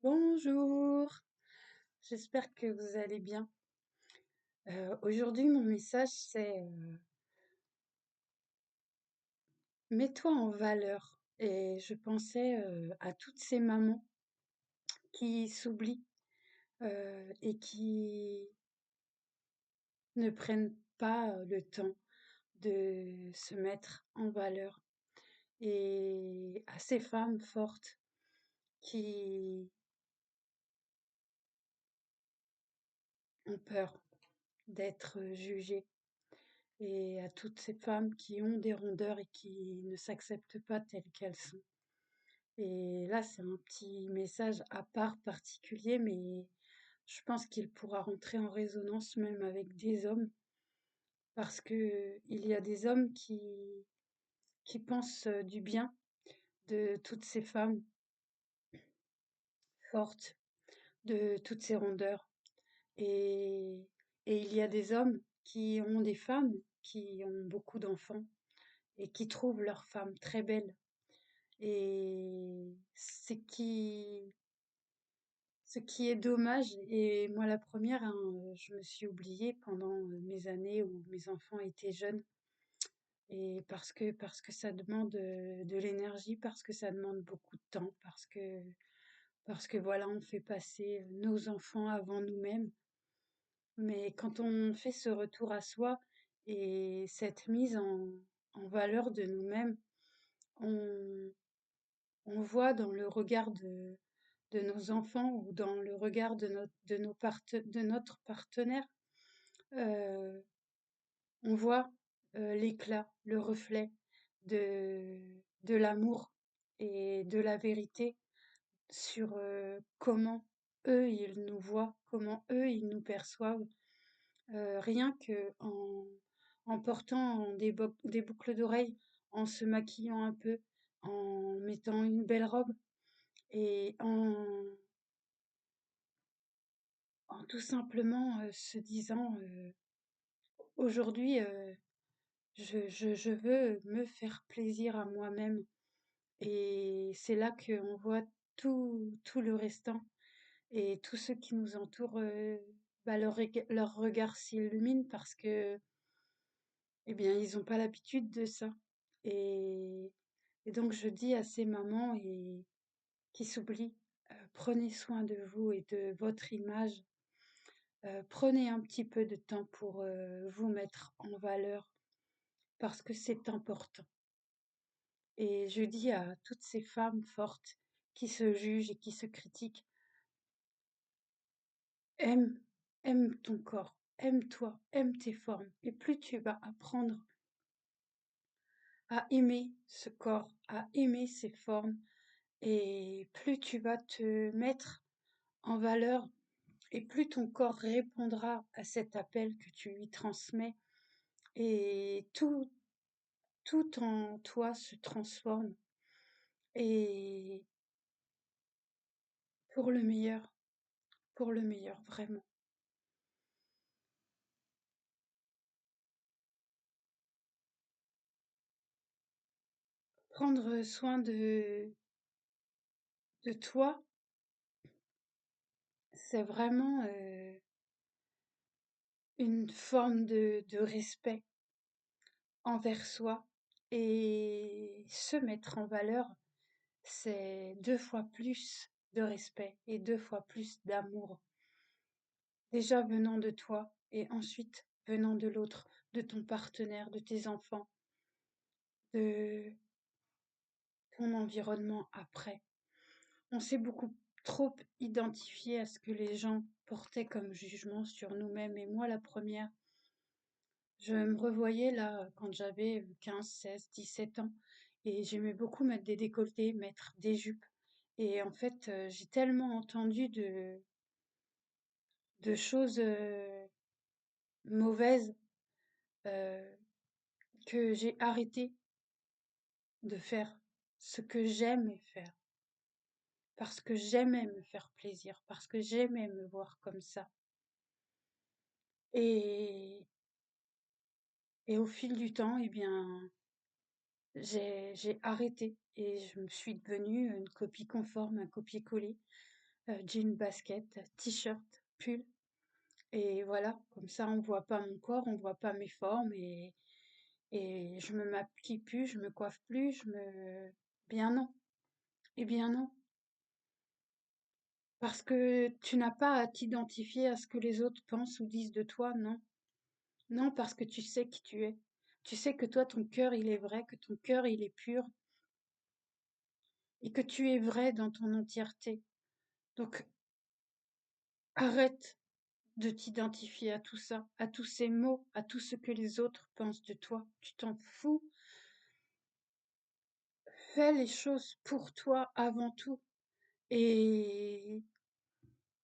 Bonjour, j'espère que vous allez bien. Aujourd'hui, mon message, c'est mets-toi en valeur. Et je pensais à toutes ces mamans qui s'oublient et qui ne prennent pas le temps de se mettre en valeur. Et à ces femmes fortes qui ont peur d'être jugées. Et à toutes ces femmes qui ont des rondeurs et qui ne s'acceptent pas telles qu'elles sont. Et là, c'est un petit message à part particulier, mais je pense qu'il pourra rentrer en résonance même avec des hommes, parce que il y a des hommes qui pensent du bien de toutes ces femmes fortes, de toutes ces rondeurs. Et, et il y a des hommes qui ont des femmes, qui ont beaucoup d'enfants, et qui trouvent leurs femmes très belles. Et ce qui est dommage, et moi la première, hein, je me suis oubliée pendant mes années où mes enfants étaient jeunes, et parce que ça demande de l'énergie, parce que ça demande beaucoup de temps, parce que voilà, on fait passer nos enfants avant nous-mêmes. Mais quand on fait ce retour à soi et cette mise en valeur de nous-mêmes, on, on voit dans le regard de nos enfants ou dans le regard de notre partenaire, euh, on voit l'éclat, le reflet de, de l'amour et de la vérité sur comment eux ils nous voient, comment eux ils nous perçoivent, rien que en portant des boucles d'oreilles, en se maquillant un peu, en mettant une belle robe et en tout simplement se disant aujourd'hui je veux me faire plaisir à moi-même, et c'est là qu'on voit tout le restant, et tous ceux qui nous entourent, bah, leur regard s'illumine parce que eh bien ils n'ont pas l'habitude de ça, et, et donc je dis à ces mamans qui s'oublient, prenez soin de vous et de votre image. Prenez un petit peu de temps pour vous mettre en valeur parce que c'est important. Et je dis à toutes ces femmes fortes qui se jugent et qui se critiquent, aime, aime ton corps, aime-toi, aime tes formes. Et plus tu vas apprendre à aimer ce corps, à aimer ses formes, et plus tu vas te mettre en valeur, et plus ton corps répondra à cet appel que tu lui transmets, et tout en toi se transforme, et pour pour le meilleur, vraiment. Prendre soin de toi, c'est vraiment une forme de respect envers soi, et se mettre en valeur, c'est 2 fois plus de respect et 2 fois plus d'amour, déjà venant de toi et ensuite venant de l'autre, de ton partenaire, de tes enfants, de ton environnement après. On s'est beaucoup trop identifié à ce que les gens portaient comme jugement sur nous-mêmes, et moi la première. Je me revoyais là quand j'avais 15, 16, 17 ans, et j'aimais beaucoup mettre des décolletés, mettre des jupes. Et en fait, j'ai tellement entendu de choses mauvaises, euh, que j'ai arrêté de faire ce que j'aimais faire, parce que j'aimais me faire plaisir, parce que j'aimais me voir comme ça. Et, et au fil du temps, eh bien, j'ai arrêté et je me suis devenue une copie conforme, un copier-coller jean, basket, t-shirt, pull. Et voilà, comme ça on voit pas mon corps, on voit pas mes formes et je me maquille plus, je me coiffe plus, je me... Bien non, eh bien non, parce que tu n'as pas à t'identifier à ce que les autres pensent ou disent de toi, non. Non, parce que tu sais qui tu es. Tu sais que toi, ton cœur, il est vrai, que ton cœur, il est pur et que tu es vrai dans ton entièreté. Donc, arrête de t'identifier à tout ça, à tous ces mots, à tout ce que les autres pensent de toi. Tu t'en fous. Fais les choses pour toi avant tout. Et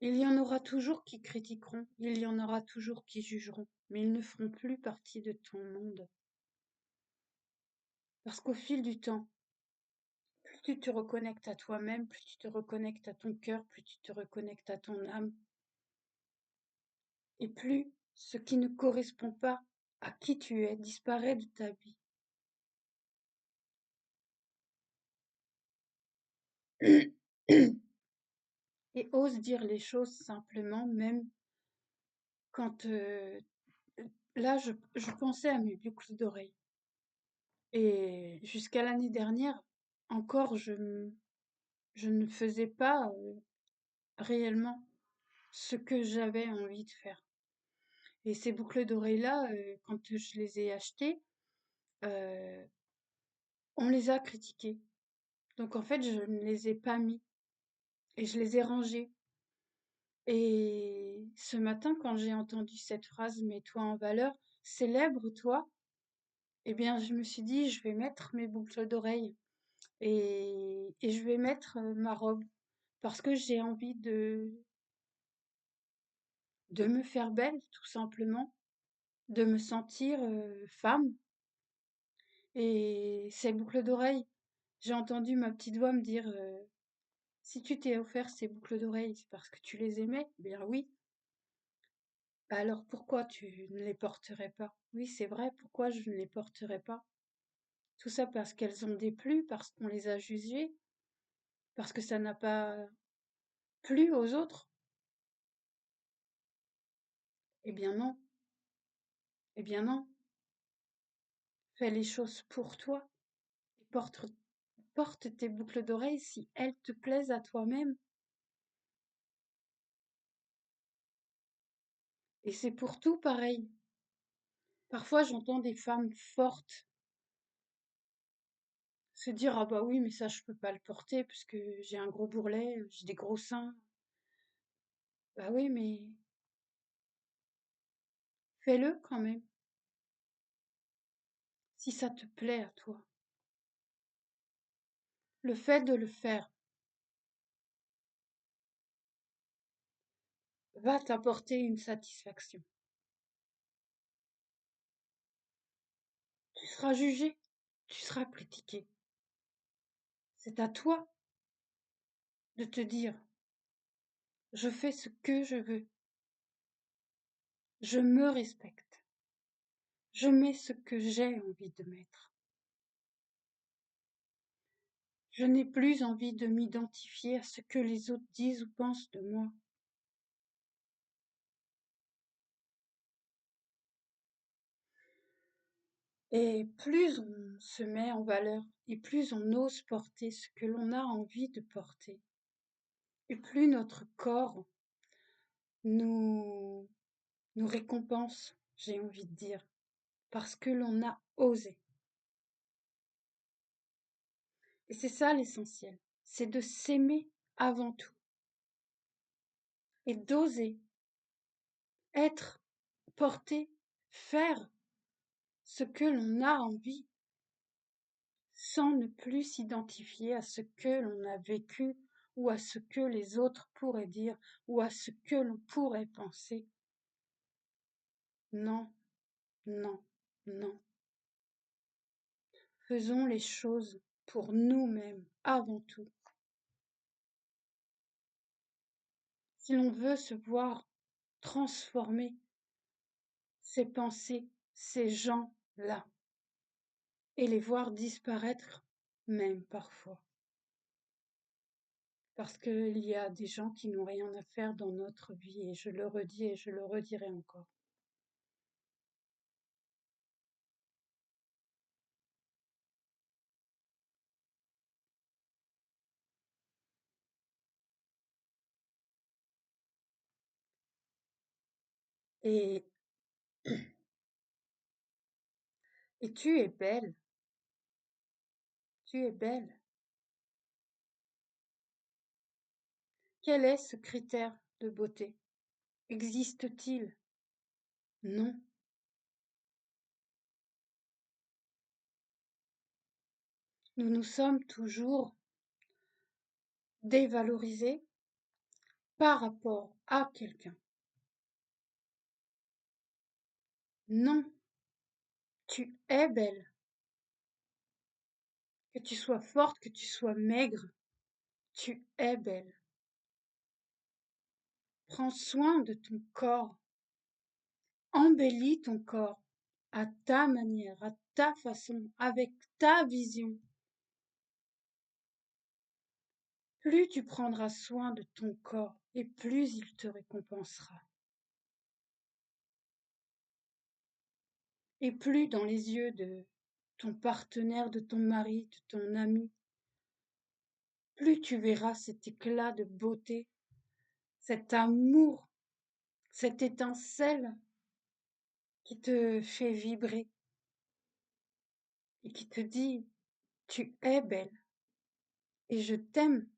il y en aura toujours qui critiqueront, il y en aura toujours qui jugeront, mais ils ne feront plus partie de ton monde. Parce qu'au fil du temps, plus tu te reconnectes à toi-même, plus tu te reconnectes à ton cœur, plus tu te reconnectes à ton âme, et plus ce qui ne correspond pas à qui tu es disparaît de ta vie. Et ose dire les choses simplement, même quand là je pensais à mes boucles d'oreilles. Et jusqu'à l'année dernière, encore je ne faisais pas réellement ce que j'avais envie de faire. Et ces boucles d'oreilles-là, quand je les ai achetées, euh, on les a critiquées. Donc en fait, je ne les ai pas mis et je les ai rangées. Et ce matin, quand j'ai entendu cette phrase, mets-toi en valeur, célèbre-toi, eh bien, je me suis dit, je vais mettre mes boucles d'oreilles et je vais mettre ma robe parce que j'ai envie de me faire belle, tout simplement, de me sentir femme. Et ces boucles d'oreilles, j'ai entendu ma petite voix me dire, si tu t'es offert ces boucles d'oreilles, c'est parce que tu les aimais? Bien oui. Bah alors pourquoi tu ne les porterais pas? Oui, c'est vrai, pourquoi je ne les porterais pas? Tout ça parce qu'elles ont déplu, parce qu'on les a jugées, parce que ça n'a pas plu aux autres? Eh bien non, eh bien non. Fais les choses pour toi et porte tes boucles d'oreilles si elles te plaisent à toi-même. Et c'est pour tout pareil. Parfois j'entends des femmes fortes se dire ah bah oui mais ça je peux pas le porter parce que j'ai un gros bourrelet, j'ai des gros seins. Bah oui mais fais-le quand même si ça te plaît à toi. Le fait de le faire va t'apporter une satisfaction. Tu seras jugé, tu seras critiqué. C'est à toi de te dire je fais ce que je veux, je me respecte, je mets ce que j'ai envie de mettre. Je n'ai plus envie de m'identifier à ce que les autres disent ou pensent de moi. Et plus on se met en valeur et plus on ose porter ce que l'on a envie de porter, et plus notre corps nous, nous récompense, j'ai envie de dire, parce que l'on a osé. Et c'est ça l'essentiel, c'est de s'aimer avant tout et d'oser être, porter, faire ce que l'on a envie sans ne plus s'identifier à ce que l'on a vécu ou à ce que les autres pourraient dire ou à ce que l'on pourrait penser. Non, non, non. Faisons les choses pour nous-mêmes avant tout. Si l'on veut se voir transformer ces pensées, ces gens-là, et les voir disparaître même parfois. parce qu'il y a des gens qui n'ont rien à faire dans notre vie, et je le redis et je le redirai encore. Et, et tu es belle, tu es belle. Quel est ce critère de beauté? Existe-t-il? Non. Nous nous sommes toujours dévalorisés par rapport à quelqu'un. Non, tu es belle. Que tu sois forte, que tu sois maigre, tu es belle. Prends soin de ton corps. Embellis ton corps à ta manière, à ta façon, avec ta vision. Plus tu prendras soin de ton corps et plus il te récompensera. Et plus dans les yeux de ton partenaire, de ton mari, de ton ami, plus tu verras cet éclat de beauté, cet amour, cette étincelle qui te fait vibrer et qui te dit tu es belle et je t'aime.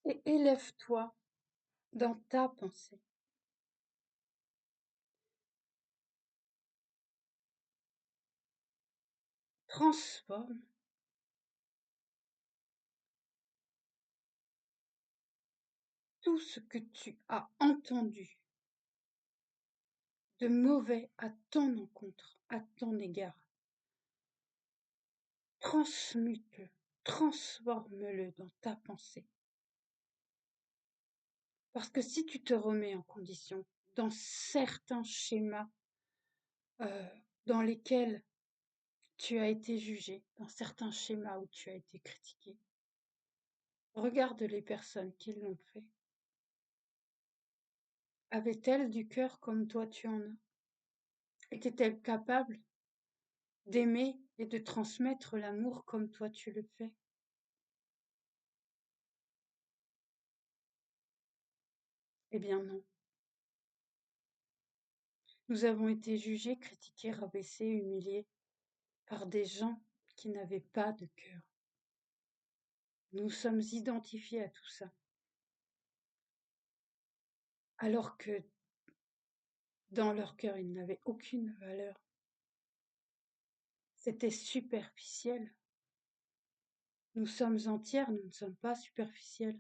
Et élève-toi dans ta pensée. Transforme tout ce que tu as entendu de mauvais à ton encontre, à ton égard. Transmute-le, transforme-le dans ta pensée. Parce que si tu te remets en condition dans certains schémas euh, dans lesquels tu as été jugé, dans certains schémas où tu as été critiqué, regarde les personnes qui l'ont fait. Avaient-elles du cœur comme toi tu en as? Étaient-elles capables d'aimer et de transmettre l'amour comme toi tu le fais? Eh bien non. Nous avons été jugés, critiqués, rabaissés, humiliés par des gens qui n'avaient pas de cœur. Nous sommes identifiés à tout ça, alors que dans leur cœur, ils n'avaient aucune valeur. C'était superficiel. Nous sommes entières, nous ne sommes pas superficiels.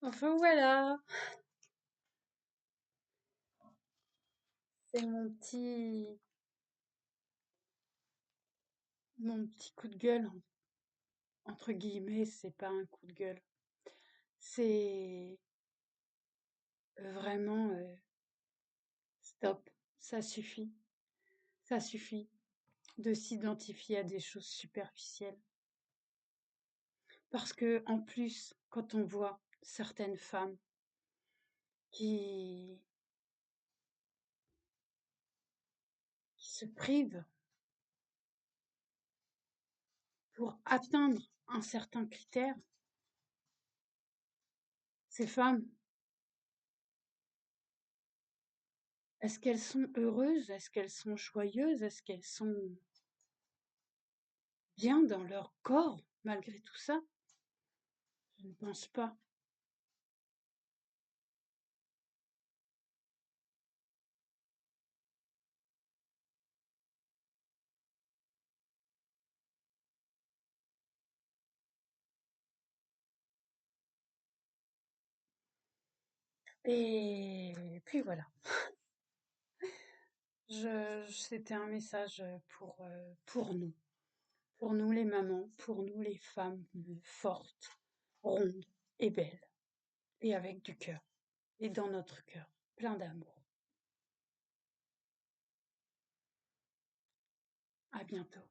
Enfin voilà, c'est mon petit coup de gueule, entre guillemets, c'est pas un coup de gueule. C'est vraiment stop, ça suffit, ça suffit de s'identifier à des choses superficielles. Parce que en plus, quand on voit certaines femmes qui se privent pour atteindre un certain critère, ces femmes, est-ce qu'elles sont heureuses? Est-ce qu'elles sont joyeuses? Est-ce qu'elles sont bien dans leur corps malgré tout ça? Je ne pense pas. Et puis voilà. C'était un message pour nous les mamans, pour nous les femmes fortes, rondes et belles, et avec du cœur, et dans notre cœur, plein d'amour. À bientôt.